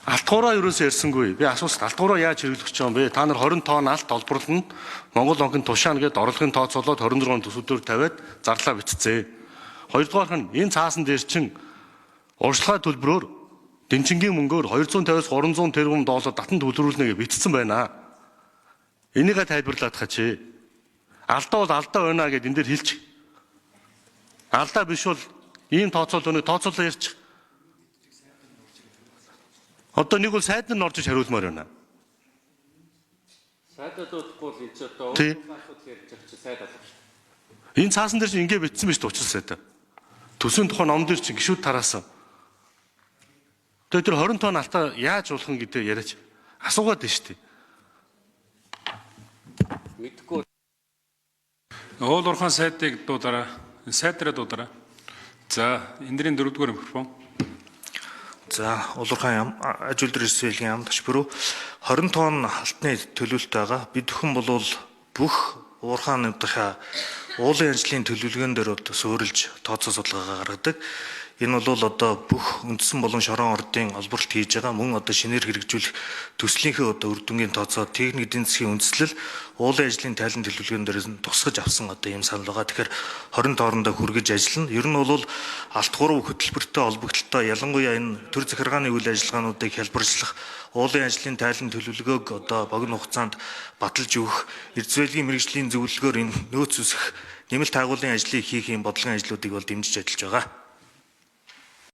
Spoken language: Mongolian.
Алтгуураа ерөөсөө ярьсангүй. Би асуусан алтгуураа яаж хэрэглэх гэж байгаа юм бэ? Та нар 20 тонн алт олборлно. Монгол банкын тушаана гэдэг орлогын тооцоолоод 26 төсөвдөр тавиад зарлаа бичцээ. Хоёрдугаарх нь энэ цаасан дээр чин уршлагын төлбөрөөр дэнчингийн мөнгөөр 250-аас 300 тэрбум доллар татан төлрүүлнэ гэж бичсэн байна. Энийг тайлбарлаад хачи. Алдаа бол алдаа байна гэдээ энэ дээр хэлчих. Алдаа биш бол ийм тооцоолоныг тооцоолоо ярьчих. Одоо нэг бол сайд нь орж иж хариулмаар байна. Сайдад болохгүй л энэ ч одоо асуудал ярьж байгаа чи сайд алах. Энэ цаасан дээр чинь ингэ бичсэн биш учраас сайд. Төсвийн тухай ном дээр чинь гişүүд тараасан. Тэр 20 тонн алтаа яаж болох гэдэг яриач асуугаад байна шүү дээ. Мэдхгүй. Уул уурхайн сайдыг дуудаарай. Сайд дээр дуудаарай. За, эндрийн 4-р микрофон. За, улуурхайн аж үйлдвэр эрсдлийн яам ташбаруу 20 тонн алтны төлөвлөлт байгаа. Бид бүхэн бол бүх уурхайн нэмтийнхаа уулын ажлын төлөвлөгөөн дээр суурилж тооцоо судалгаагаа гаргадаг. Энэ бол одоо бүх үндсэн болон шорон ордын олборлт хийж байгаа. Мөн одоо шинээр хэрэгжүүлэх төслийнхээ одоо үр дүнгийн тооцоо техник эдийн засгийн үндэслэл уулын ажлын тайлан төлөвлөгөөн дээр тусгаж авсан одоо ийм санал байгаа. Тэгэхээр 20 тоорондоо хүргэж ажиллана. Ер нь бол алт гурав хөтөлбөртэй холбогдлолтой ялангуяа энэ төр захиргааны үйл ажиллагаануудыг хялбарчлах уулын ажлын тайлан төлөвлөгөөг одоо богино хугацаанд баталж өгөх, эрдэсвэлгийн мэргэжлийн зөвлөгөөр энэ нөөц үсэх нэмэлт агуулгын ажлыг хийх юм бодлогын ажлуудыг бол дэмжиж ажиллаж байгаа.